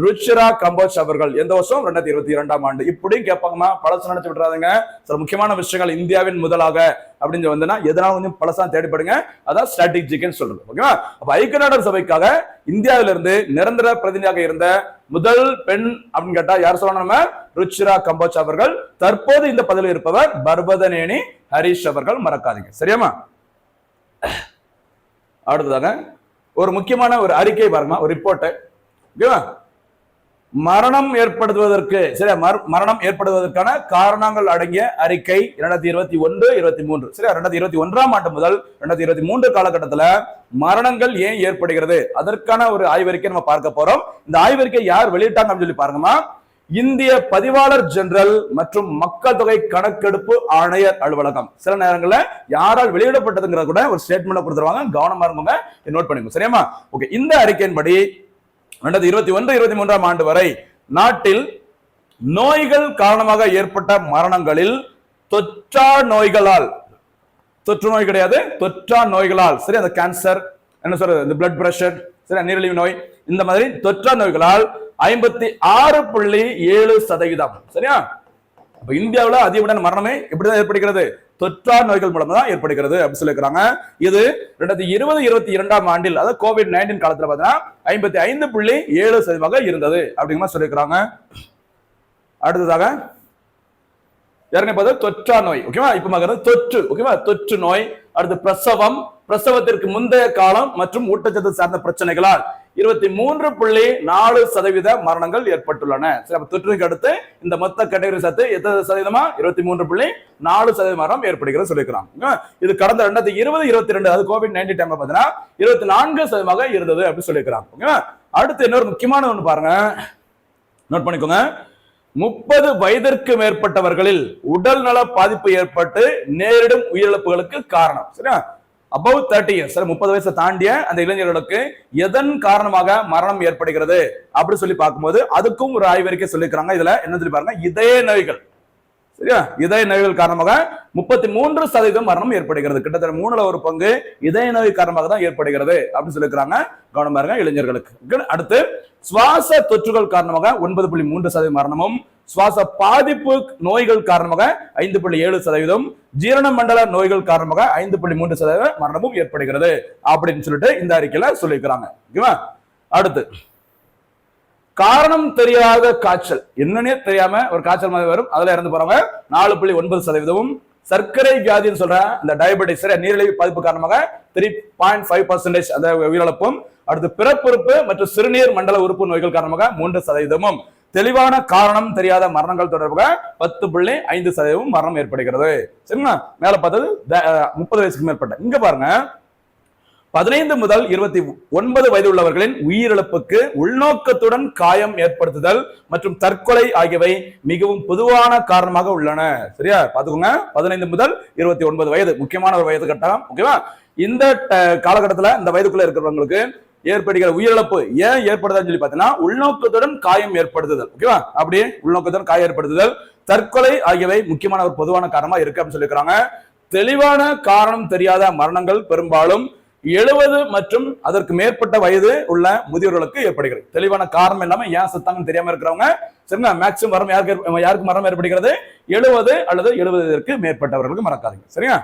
ருச்சிரா கம்போஜ் அவர்கள். எந்த வருஷம்? 2022ஆம் ஆண்டு. இப்படியும் கேட்பாங்கம்மா, பழசு நினைச்சு விட்டுறாதுங்க. சில முக்கியமான விஷயங்கள் இந்தியாவின் முதலாக அப்படின்னு வந்தா எதனால கொஞ்சம் பழசா தேடிப்படுங்க. அதான் ஸ்ட்ராட்டஜிக்னு சொல்றது. ஓகேவா? அப்ப ஐக்கிய நாடுகள் சபைக்காக இந்தியாவிலிருந்து நிரந்தர பிரதிநிதியாக இருந்த முதல் பெண் அப்படின்னு கேட்டா யார் சொல்லணும்? நம்ம ருச்சிரா கம்போச் அவர்கள். தற்போது இந்த பதவியில் இருப்பவர் பர்வதனேனி ஹரிஷ் அவர்கள். மறக்காதீங்க, சரியாமா? அடுத்ததாக ஒரு முக்கியமான ஒரு அறிக்கை பாருங்க, ஒரு ரிப்போர்ட். ஓகேவா? மரணம் ஏற்படுவதற்கு சரியா, மரணம் ஏற்படுவதற்கான காரணங்கள் அடங்கிய அறிக்கை 2021-23 சரியா. 2021ஆம் ஆண்டு முதல் 2023 காலகட்டத்தில் மரணங்கள் ஏன் ஏற்படுகிறது அதற்கான ஒரு ஆய்வறிக்கை நம்ம பார்க்க போறோம். இந்த ஆய்வறிக்கை யார் வெளியிட்டாங்க அப்படின்னு சொல்லி பாருங்கம்மா. இந்திய பதிவாளர் ஜெனரல் மற்றும் மக்கள் தொகை கணக்கெடுப்பு ஆணையர் அலுவலகம். சில நேரங்களில் யாரால் வெளியிடப்பட்டதுங்கிற கூட ஒரு ஸ்டேட்மெண்ட் கொடுத்துருவாங்க, கவனமா இருங்க, நோட் பண்ணிக்கோங்க, சரியாமா? ஓகே, இந்த அறிக்கையின்படி 2021-23ஆம் ஆண்டு வரை நாட்டில் நோய்கள் காரணமாக ஏற்பட்ட மரணங்களில் தொற்றா நோய்களால், தொற்று நோய் கிடையாது, தொற்றா நோய்களால் சரி, அந்த கேன்சர் என்ன சொல்றது, இந்த பிளட் பிரஷர் சரி, நீரிழிவு நோய், இந்த மாதிரி தொற்றா நோய்களால் 56.7% சரியா. அப்ப இந்தியாவில் அதிகப்படியான மரணமே இப்படிதான் ஏற்படுகிறது, தொற்றா நோய்கள் மூலமா தான் ஏற்படுகிறது அப்படின்னு சொல்லியிருக்காங்க. இது 2020-22ஆம் ஆண்டில், அதாவது COVID-19 காலத்துல பார்த்தீங்கன்னா 55.7% இருந்தது அப்படிங்கிற மாதிரி சொல்லியிருக்காங்க. அடுத்ததாக ஏற்கனவே பார்த்தா தொற்றா நோய், ஓகேவா? இப்ப தொற்று, ஓகேவா? தொற்று நோய். அடுத்து பிரசவம், பிரசவத்திற்கு முந்தைய காலம் மற்றும் ஊட்டச்சத்து சார்ந்த பிரச்சனைகளால் 23.4% மரணங்கள் ஏற்பட்டுள்ளன. தொற்றுக்கு அடுத்து இந்த மொத்த கேட்டகரி சேர்த்து எத்தனை சதவீதமா? 23.4% மரணம் ஏற்படுகிறது சொல்லியிருக்காங்க. இது கடந்த 2020-22 அது COVID-19 டைம்ல பாத்தீங்கன்னா 24% இருந்தது அப்படின்னு சொல்லியிருக்காங்க. அடுத்து இன்னொரு முக்கியமான ஒண்ணு பாருங்க, நோட் பண்ணிக்கோங்க. 30 வயதிற்கு மேற்பட்டவர்களில் உடல் நல பாதிப்பு ஏற்பட்டு நேரிடும் உயிரிழப்புகளுக்கு காரணம் சரியா. above 30 years 30 வயசை தாண்டிய அந்த இளைஞர்களுக்கு எதன் காரணமாக மரணம் ஏற்படுகிறது அப்படி சொல்லி பார்க்கும்போது அதுக்கும் ஒரு ஆய்வறிக்கை சொல்லிக்கிறாங்க. இதுல என்ன சொல்லி பாருங்க, இதய நோய்கள் சரியா, இதய நோய்கள் காரணமாக 33% மரணம் ஏற்படுகிறது. கிட்டத்தட்ட 1/3 பங்கு இதய நோய் காரணமாக தான் ஏற்படுகிறது அப்படின்னு சொல்லிக்கிறாங்க. கவனம் பாருங்க இளைஞர்களுக்கு. அடுத்து சுவாச தொற்றுகள் காரணமாக 9.3% மரணமும், சுவாச பாதிப்பு நோய்கள் காரணமாக 5.7%, ஜீரண மண்டல நோய்கள் காரணமாக 5.3% மரணமும் ஏற்படுகிறது அப்படின்னு சொல்லிட்டு இந்த அறிக்கையில சொல்லியிருக்கிறாங்க. ஓகேவா? அடுத்து காரணம் தெரியாத காய்ச்சல், என்னன்னே தெரியாம ஒரு காய்ச்சல் மாதிரி வரும், அதுல இறந்து போறவங்க 4.9%, சர்க்கரை வியாதின்னு சொல்ற இந்த டயபெட்டிஸ் நீரிழிவு பாதிப்பு காரணமாக 3.5% அந்த உயிரிழப்பும், அடுத்து பிறப்புறுப்பு மற்றும் சிறுநீர் மண்டல உறுப்பு நோய்கள் காரணமாக 3%, தெளிவான காரணம் தெரியாத மரணங்கள் தொடர்பாக 10.5% மரணம் ஏற்படுகிறது. சரிங்களா? மேல பார்த்தது 30 வயசுக்கு மேற்பட்ட. இங்க பாருங்க, 15 முதல் 29 வயது உள்ளவர்களின் உயிரிழப்புக்கு உள்நோக்கத்துடன் காயம் ஏற்படுத்துதல் மற்றும் தற்கொலை ஆகியவை மிகவும் பொதுவான காரணமாக உள்ளன. சரியா? பாத்துக்கோங்க, 15 முதல் 29 வயது முக்கியமான ஒரு வயது கட்டம். ஓகேவா? இந்த காலகட்டத்தில் இந்த வயதுக்குள்ள இருக்கிறவங்களுக்கு ஏற்படுகிற உயிரிழப்பு ஏன் ஏற்படுதுன்னு சொல்லி பார்த்தீங்கன்னா உள்நோக்கத்துடன் காயம் ஏற்படுத்துதல். ஓகேவா? அப்படியே உள்நோக்கத்துடன் காயம் ஏற்படுத்துதல், தற்கொலை ஆகியவை முக்கியமான ஒரு பொதுவான காரணமா இருக்கு அப்படின்னு சொல்லியிருக்காங்க. தெளிவான காரணம் தெரியாத மரணங்கள் பெரும்பாலும் 70 மற்றும் அதற்கு மேற்பட்ட வயது உள்ள முதியோர்களுக்கு ஏற்படுகிறது. தெளிவான காரணம் இல்லாம ஏன் செத்தாங்கன்னு தெரியாம இருக்கிறவங்க சரிங்களா, மேக்சிமம் மரணம் யாருக்கு மரணம் ஏற்படுகிறது? 70 அல்லது 70ற்கு மேற்பட்டவர்களுக்கு. மறக்காதீங்க, சரியா?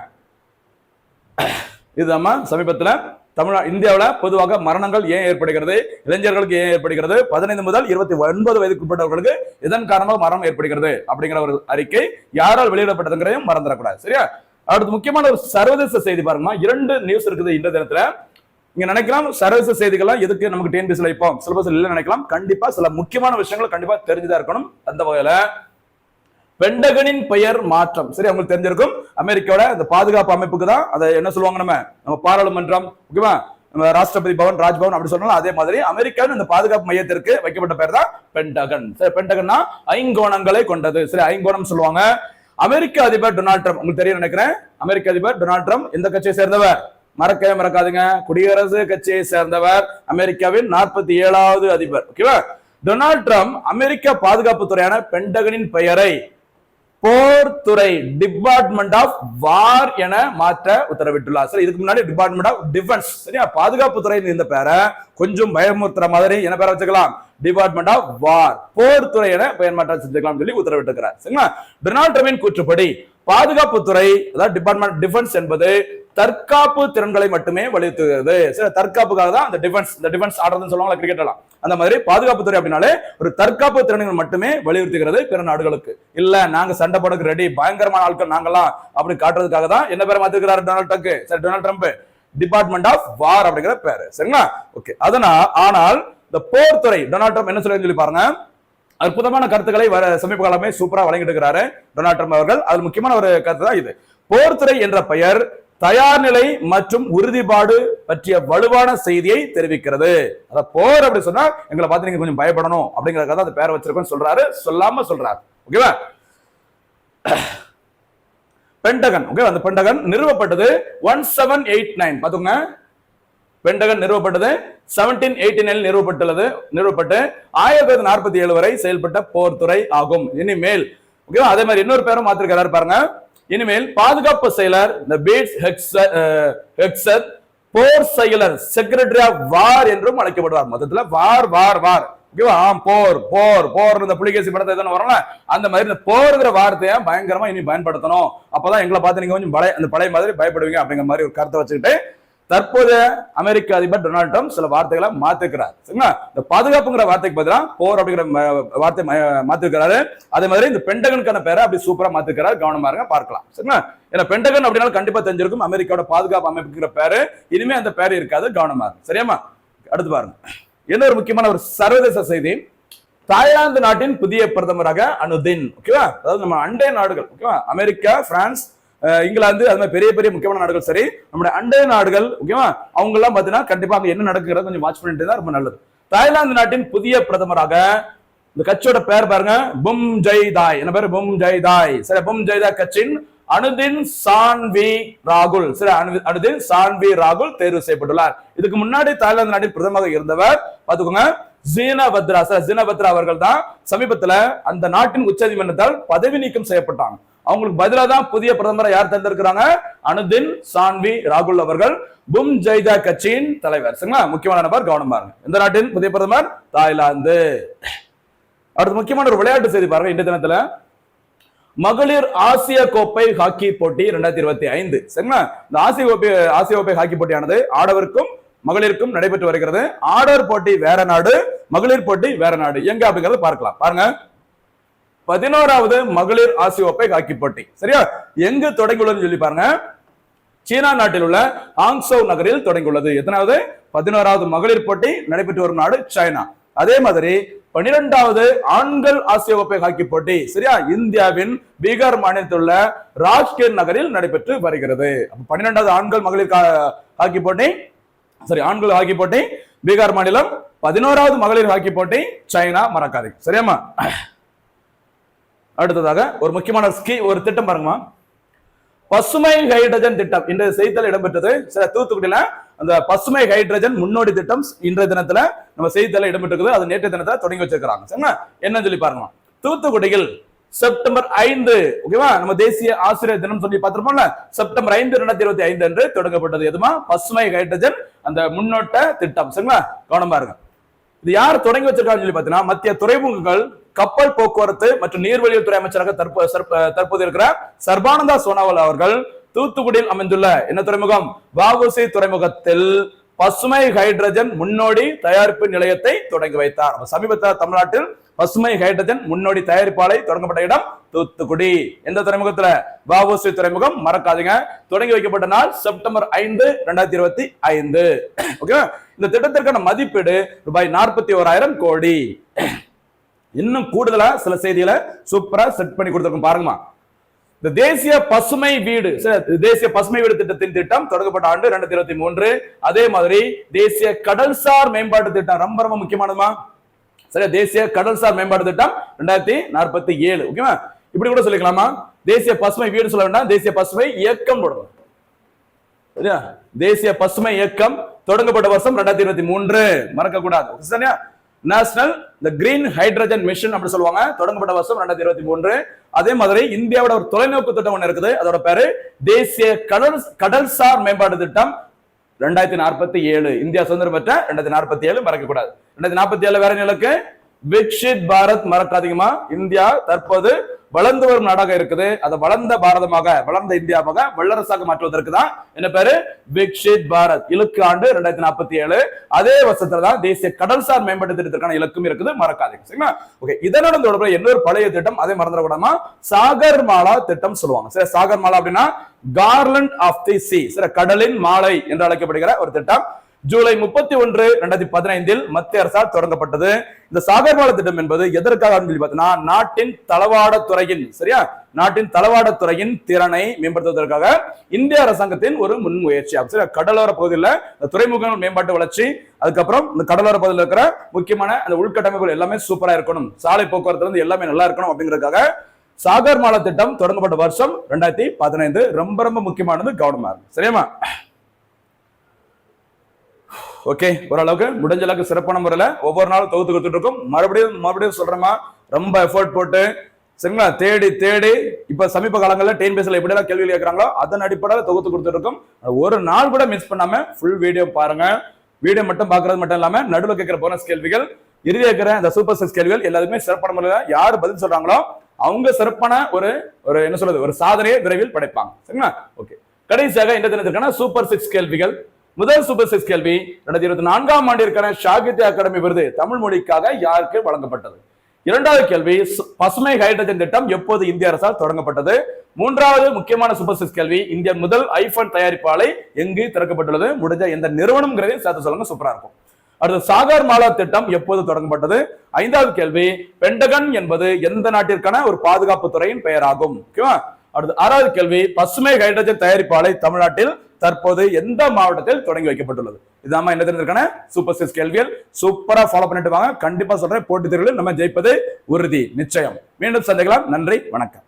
இதுதான் சமீபத்துல இந்தியாவில் பொதுவாக மரணங்கள் ஏன் ஏற்படுகிறது, இளைஞர்களுக்கு ஏன் ஏற்படுகிறது, 15 முதல் 29 வயதுக்கு உட்பட்டவர்களுக்கு இதன் காரணமாக மரணம் ஏற்படுகிறது அப்படிங்கிற ஒரு அறிக்கை யாரால் வெளியிடப்பட்டதுங்கிறதையும் மறந்துடக்கூடாது. சரியா? அடுத்து முக்கியமான ஒரு சர்வதேச செய்தி பாருங்க, 2 நியூஸ் இருக்குது இந்த தினத்துல. நீங்க நினைக்கலாம் சர்வதேச செய்திகள்லாம் எதுக்கு நமக்கு டிஎன்பிஎஸ்ல இப்போ சிலபஸ் இல்ல நினைக்கலாம். கண்டிப்பா சில முக்கியமான விஷயங்கள் கண்டிப்பா தெரிஞ்சுதான் இருக்கணும். அந்த வகையில பென்டகனின் பெயர் மாற்றம் சரி உங்களுக்கு தெரிஞ்சிருக்கும். அமெரிக்காவோட இந்த பாதுகாப்பு அமைப்புக்கு தான் அதை என்ன சொல்லுவாங்க, நம்ம பாராளுமன்றம், ஓகேவா, நம்ம ராஷ்டிரபதி பவன், ராஜ்பவன் அப்படி சொன்னாலும் அதே மாதிரி அமெரிக்காவின் இந்த பாதுகாப்பு மையத்திற்கு வைக்கப்பட்ட பெயர் தான் பென்டகன். சரி, பென்டகன்னா ஐங்கோணங்களை கொண்டது. சரி, ஐங்கோணம் சொல்லுவாங்க. அமெரிக்க அதிபர் டொனால்ட் ட்ரம்ப் உங்களுக்கு தெரியும் நினைக்கிறேன். அமெரிக்க அதிபர் டொனால்ட் ட்ரம்ப் எந்த கட்சியை சேர்ந்தவர்? மறக்கவே மறக்காதுங்க, குடியரசு கட்சியை சேர்ந்தவர். அமெரிக்காவின் 47வது அதிபர். ஓகேவா? டொனால்ட் ட்ரம்ப் அமெரிக்க பாதுகாப்பு துறையான பென்டகனின் பெயரை போர்த்துறை டிபார்ட்மெண்ட் ஆஃப் வார் என மாற்ற உத்தரவிட்டுள்ளார். சரி, இதுக்கு முன்னாடி டிபார்ட்மெண்ட் ஆஃப் டிஃபென்ஸ் சரியா, பாதுகாப்பு துறை இந்த பேரை கொஞ்சம் பயமுறுத்துற மாதிரி என்ன பேரை வச்சுக்கலாம், டிபார்ட்மெண்ட் ஆஃப் வார், போர்த்துறை என பெயர் மாற்றம் செஞ்சுக்கலாம் சொல்லி உத்தரவிட்டிருக்கிறார். சரிங்களா? டொனால்ட் ட்ரம்பின் கூற்றுப்படி பாதுகாப்புத்துறை அதாவது டிபார்ட்மெண்ட் ஆஃப் டிஃபென்ஸ் என்பது தற்காப்பு திறன்களை மட்டுமே வலியுறுத்துகிறது. சரி, தற்காப்புக்காக தான் இந்த டிஃபென்ஸ் ஆடுறதுன்னு சொல்லுவாங்க கிரிக்கெட் எல்லாம். அந்த மாதிரி பாதுகாப்புத்துறை அப்படின்னாலே ஒரு தற்காப்பு திறன்கள் மட்டுமே வலியுறுத்துகிறது பிற நாடுகளுக்கு. இல்ல நாங்க சண்டை போடுறதுக்கு ரெடி, பயங்கரமான ஆட்கள் நாங்கெல்லாம் அப்படி காட்டுறதுக்காக தான் என்ன பேரை மாத்திருக்கிறாரு டொனால்ட் ட்ரம்ப், டிபார்ட்மெண்ட் ஆஃப் வார் அப்படிங்கிற பேரு. சரிங்களா? ஓகே. ஆனால் இந்த போர் துறை டொனால்ட் ட்ரம்ப் என்ன சொல்லி பாருங்க, அற்புதமான கருத்துக்களை சமீப காலமே சூப்பரா வழங்கிட்டு இருக்கிறாரு டொனால்ட் ட்ரம்ப் அவர்கள். அது முக்கியமான ஒரு கருத்து தான் இது. போர்த்துறை என்ற பெயர் தயார் நிலை மற்றும் உறுதிப்பாடு பற்றிய வலுவான செய்தியை தெரிவிக்கிறது. அத போர் அப்படி சொன்னா எங்களை பார்த்து நீங்க கொஞ்சம் பயப்படணும் அப்படிங்கறதுக்காக அந்த பேரை வச்சிருக்கோம்னு சொல்றாரு, சொல்லாம சொல்றாரு. ஓகேவா? பென்டகன், ஓகே, அந்த பென்டகன் நிறுவப்பட்டது 1789. பாத்துங்க, பென்டகன் நிறுவப்பட்டது 1789 நிறுவப்பட்டு 1947 வரை செயல்பட்ட போர்த்துறை ஆகும். இனிமேல் ஓகேவா, அதே மாதிரி இன்னொரு பேரும் மாத்திருக்கிறாரு பாருங்க. இனிமேல் பாதுகாப்பு செயலர் இந்த பீட்ஸ் ஹெக்ஸத் போர் செயலர் செக்ரட்டரி ஆஃப் வார் என்றும் அழைக்கப்படுவார். மொத்தத்துல வார் வார் வார் ஓகேவா, போர் போர் போர் இந்த புலிகேசி படத்தை எதனா வரல அந்த மாதிரி இந்த போர்ங்கிற வார்த்தையை பயங்கரமா இனி பயன்படுத்தணும். அப்பதான் எங்களை பார்த்து நீங்க கொஞ்சம் அந்த பழைய மாதிரி பயப்படுவீங்க அப்படிங்கிற மாதிரி ஒரு கருத்தை வச்சுக்கிட்டு தற்போதைய அமெரிக்க அதிபர் டொனால்ட் ட்ரம்ப் சில வார்த்தைகளை மாத்திருக்கிறார். சரிங்களா? இந்த பாதுகாப்புங்கிற வார்த்தைக்கு பதிலாக போர் அப்படிங்கிற வார்த்தை மாத்திருக்கிறாரு. அதே மாதிரி இந்த பென்டகனுக்கான பேரை அப்படி சூப்பரா மாத்திருக்கிறாரு. கவனமா இருங்க, பார்க்கலாம். சரிங்களா? ஏன்னா பென்டகன் அப்படின்னா கண்டிப்பா தெரிஞ்சிருக்கும் அமெரிக்காவோட பாதுகாப்பு அமைப்புங்கிற பேரு. இனிமே அந்த பேரு இருக்காது, கவனமா இருக்கு. சரியாமா? அடுத்து பாருங்க, என்ன ஒரு முக்கியமான ஒரு சர்வதேச செய்தி. தாய்லாந்து நாட்டின் புதிய பிரதமராக அனுதின், ஓகேவா, அதாவது நம்ம அண்டை நாடுகள், ஓகேவா, அமெரிக்கா, பிரான்ஸ், இங்கிலாந்து, அது மாதிரி பெரிய பெரிய முக்கியமான நாடுகள், சரி, நம்முடைய அண்டை நாடுகள், ஓகேவா, அவங்க எல்லாம் பாத்தீங்கன்னா கண்டிப்பா அங்க என்ன நடக்குறது கொஞ்சம் வாட்ச் பண்ணிட்டு தான் ரொம்ப நல்லது. தாய்லாந்து நாட்டின் புதிய பிரதமராக இந்த கட்சியோட பேர் பாருங்க, பும் ஜெய்தாய். என்ன பேரு? பும் ஜெய்தாய். சரி, பும் ஜெய்தாய் கட்சியின் அனுதின் சான்வி ராகுல், சரி, அனுதின் சான்வி ராகுல் தேர்வு செய்யப்பட்டுள்ளார். இதுக்கு முன்னாடி தாய்லாந்து நாட்டின் பிரதமராக இருந்தவர் பாத்துக்கோங்க ஜீனபத்ரா. ஜீனபத்ரா அவர்கள் தான் சமீபத்துல அந்த நாட்டின் உச்சநீதிமன்றத்தால் பதவி நீக்கம் செய்யப்பட்டாங்க. அவங்களுக்கு பதிலாக தான் புதிய பிரதமரை யார் தேர்ந்தெடுக்கிறாங்க? அனுதின் சான்வி ராகுல் அவர்கள், பும் ஜெய்தா கட்சியின் தலைவர். சரிங்களா? முக்கியமான நபர், கவனம் பாருங்க. இந்த நாட்டின் புதிய பிரதமர் தாய்லாந்து. அடுத்து முக்கியமான ஒரு விளையாட்டு செய்தி பாருங்க. இந்த தினத்துல மகளிர் ஆசிய கோப்பை ஹாக்கி போட்டி 2025. சரிங்களா? இந்த ஆசிய கோப்பை ஹாக்கி போட்டியானது ஆடவருக்கும் மகளிருக்கும் நடைபெற்று வருகிறது. ஆடவர் போட்டி வேற நாடு, மகளிர் போட்டி வேற நாடு. எங்க அப்படிங்கறத பார்க்கலாம். பாருங்க, 11வது மகளிர் ஆசிய கோப்பை ஹாக்கி போட்டி சரியா எங்கு தொடங்கியுள்ளதுன்னு சொல்லி பாருங்க. சீனா நாட்டில் உள்ள ஆங்சோ நகரில் தொடங்கியுள்ளது. எத்தனாவது? 11வது மகளிர் போட்டி நடைபெற்று வரும் நாடு சைனா. அதே மாதிரி 12வது ஆண்கள் ஆசிய கோப்பை ஹாக்கி போட்டி சரியா இந்தியாவின் பீகார் மாநிலத்தில் உள்ள ராஜ்கிர் நகரில் நடைபெற்று வருகிறது. 12வது ஆண்கள் மகளிர் ஹாக்கி போட்டி, சரி, ஆண்கள் ஹாக்கி போட்டி பீகார் மாநிலம். 11வது மகளிர் ஹாக்கி போட்டி சைனா, மறக்காதீங்க. சரியாமா? அடுத்ததாக ஒரு முக்கியமான ஒரு திட்டம் பாருங்கம்மா, பசுமை ஹைட்ரஜன் திட்டம். இன்றைய செய்தியில் இடம்பெற்றது. சில தூத்துக்குடியில அந்த பசுமை ஹைட்ரஜன் முன்னோடி திட்டம் இன்றைய தினத்துல நம்ம செய்தியில் இடம்பெற்றிருக்குது. அது நேற்றைய தினத்துல தொடங்கி வச்சிருக்காங்க. சரிங்களா? என்னன்னு சொல்லி பாருங்க. தூத்துக்குடியில் செப்டம்பர் 5 ஓகேவா, நம்ம தேசிய ஆசிரியர் தினம் சொல்லி பார்த்திருப்போம்ல, செப்டம்பர் 5 2025 அன்று தொடங்கப்பட்டது. எதுமா? பசுமை ஹைட்ரஜன் அந்த முன்னோட்ட திட்டம். சரிங்களா? கவனமா இருங்க. இது யார் தொடங்கி வச்சிருக்காங்கன்னு சொல்லி பாத்தீங்கன்னா மத்திய துறைமுகங்கள், கப்பல் போக்குவரத்து மற்றும் நீர்வழிகள் துறை அமைச்சராக தற்போது இருக்கிற சர்பானந்தா சோனாவால் அவர்கள் தூத்துக்குடியில் அமைந்துள்ள என்ன துறைமுகம்? வஉசி துறைமுகத்தில் பசுமை ஹைட்ரஜன் முன்னோடி தயாரிப்பு நிலையத்தை தொடங்கி வைத்தார். சமீபத்தில் தமிழ்நாட்டில் பசுமை ஹைட்ரஜன் முன்னோடி தயாரிப்பாலை தொடங்கப்பட்ட இடம் தூத்துக்குடி. எந்த துறைமுகத்துல? வஉசி துறைமுகம், மறக்காதீங்க. தொடங்கி வைக்கப்பட்ட நாள் செப்டம்பர் 5 2025. ஓகே. இந்த திட்டத்திற்கான மதிப்பீடு ரூபாய் 41,000 கோடி. இன்னும் கூடுதலா சில செய்திகளை சூப்பரா செட் பண்ணி கொடுத்திருக்கோம் பாருங்கம்மா. இந்த தேசிய பசுமை வீடு திட்டத்தின் திட்டம் தொடங்கப்பட்ட ஆண்டு 2023. அதே மாதிரி தேசிய கடல்சார் மேம்பாட்டு திட்டம் ரொம்ப ரொம்ப முக்கியமானதுமா. சரி, தேசிய கடல்சார் மேம்பாட்டு திட்டம் 2047. ஓகேவா? இப்படி கூட சொல்லிக்கலாமா? தேசிய பசுமை வீடு சொல்ல வேண்டாம், தேசிய பசுமை இயக்கம் போடணும். சரியா? தேசிய பசுமை இயக்கம் தொடங்கப்பட்ட வருஷம் 2023, மறக்க கூடாது. சரியா? நேஷனல் கிரீன் ஹைட்ரஜன் மிஷன் அப்படி சொல்லுவாங்க. தொடங்கப்பட்ட வருஷம் 2023. அதே மாதிரி இந்தியாவோட ஒரு தொலைநோக்கு திட்டம் ஒன்று இருக்குது. அதோட பேரு தேசிய கடல்சார் மேம்பாட்டு திட்டம் 2047. இந்தியா சுதந்திரம் பெற்ற 2047, மறக்க கூடாது. 2047 வேற நிலக்கு விக்ஷித் பாரத், மறக்காதீங்கமா. இந்தியா தற்போது வளர்ந்து வரும் நாடாக இருக்குது. அதை வளர்ந்த பாரதமாக, வளர்ந்த இந்தியாவாக, வல்லரசாக மாற்றுவதற்கு தான் என்ன பேரு, விக்ஷித் பாரத். இலக்கு ஆண்டு 2047. அதே வருஷத்துல தான் தேசிய கடல்சார் மேம்பாட்டு திட்டத்திற்கான இலக்கும் இருக்குது, மறக்காதீங்க. சரிங்களா? ஓகே, இதனோட தொடர்புடைய இன்னொரு பழைய திட்டம், அதை மறந்துடக்கூடாமா, சாகர் மாலா திட்டம் சொல்லுவாங்க. சரி, சாகர் மாலா அப்படின்னா கார்லண்ட் ஆஃப் தி சீ, சரி, கடலின் மாலை என்று அழைக்கப்படுகிற ஒரு திட்டம். ஜூலை 31, 2015 மத்திய அரசால் தொடங்கப்பட்டது. இந்த சாகர்மாலா திட்டம் என்பது எதற்காக பார்த்தீங்கன்னா, நாட்டின் தளவாடத்துறையின், சரியா, நாட்டின் தளவாடத்துறையின் திறனை மேம்படுத்துவதற்காக இந்திய அரசாங்கத்தின் ஒரு முன்முயற்சி. சரி, கடலோர பகுதியில் துறைமுகங்கள் மேம்பாட்டு வளர்ச்சி, அதுக்கப்புறம் இந்த கடலோர பகுதியில் இருக்கிற முக்கியமான அந்த உள்கட்டமைப்புகள் எல்லாமே சூப்பரா இருக்கணும், சாலை போக்குவரத்து இருந்து எல்லாமே நல்லா இருக்கணும் அப்படிங்கிறதுக்காக சாகர் மாலா திட்டம் தொடங்கப்பட்ட வருஷம் 2015. ரொம்ப ரொம்ப முக்கியமானது, கவனமா இருக்கு. சரியாமா? ஓகே, ஓரளவுக்கு முடிஞ்ச அளவுக்கு சிறப்பான முறையில ஒவ்வொரு நாளும் தொகுத்து கொடுத்துட்டு இருக்கோம். மறுபடியும் சொல்றேமா, ரொம்ப எஃபோர்ட் போட்டு, சரிங்களா, தேடி இப்ப சமீப காலங்களில் டிஎன்பிஎஸ்சில எப்படி எல்லாம் கேள்வி கேட்கறாங்களோ அதன் அடிப்படையில் தொகுத்து கொடுத்துட்டு இருக்கோம். ஒரு நாள் கூட மிஸ் பண்ணாம ஃபுல் வீடியோ பாருங்க. வீடியோ மட்டும் பாக்குறது மட்டும் இல்லாம நடுவில் கேட்கிற போனஸ் கேள்விகள், இறுதி கேட்கிற இந்த சூப்பர் 6 கேள்விகள் எல்லாத்துக்குமே சிறப்பான முறையில் யார் பதில் சொல்றாங்களோ அவங்க சிறப்பான ஒரு என்ன சொல்றது, ஒரு சாதனையை விரைவில் படைப்பாங்க. சரிங்களா? ஓகே, கடைசியாக இந்த தினத்திற்கான சூப்பர் 6 கேள்விகள். முதல் சூப்பர் 6 கேள்வி, 2024ஆம் ஆண்டிற்கான சாகித்ய அகாடமி விருது தமிழ் மொழிக்காக யாருக்கு வழங்கப்பட்டது? இரண்டாவது கேள்வி, பசுமை ஹைட்ரஜன் திட்டம் எப்போது இந்திய அரசால் தொடங்கப்பட்டது? மூன்றாவது முக்கியமான சூப்பர் 6 கேள்வி, இந்திய முதல் ஐபோன் தயாரிப்பு ஆலை எங்கு திறக்கப்பட்டுள்ளது? முடிஞ்ச எந்த நிறுவனம்ங்கிறதையும் சேர்த்து சொல்லுங்க, சூப்பரா இருக்கும். அடுத்து, சாகர் மாலா திட்டம் எப்போது தொடங்கப்பட்டது? ஐந்தாவது கேள்வி, பென்டகன் என்பது எந்த நாட்டிற்கான ஒரு பாதுகாப்பு துறையின் பெயராகும்? ஓகேவா? அடுத்து, ஆறாவது கேள்வி, பசுமை ஹைட்ரஜன் தயாரிப்பு ஆலை தமிழ்நாட்டில் தற்போது எந்த மாவட்டத்தில் தொடங்கி வைக்கப்பட்டுள்ளது? இதாம என்ன தெரிஞ்சிருக்கான சூப்பர் 6 கேள்விகள். சூப்பரா ஃபாலோ பண்ணிட்டு வாங்க. கண்டிப்பா சொல்றேன், போட்டித் தேர்வுகளில் நம்ம ஜெயிப்பது உறுதி, நிச்சயம். மீண்டும் சந்திக்கலாம். நன்றி, வணக்கம்.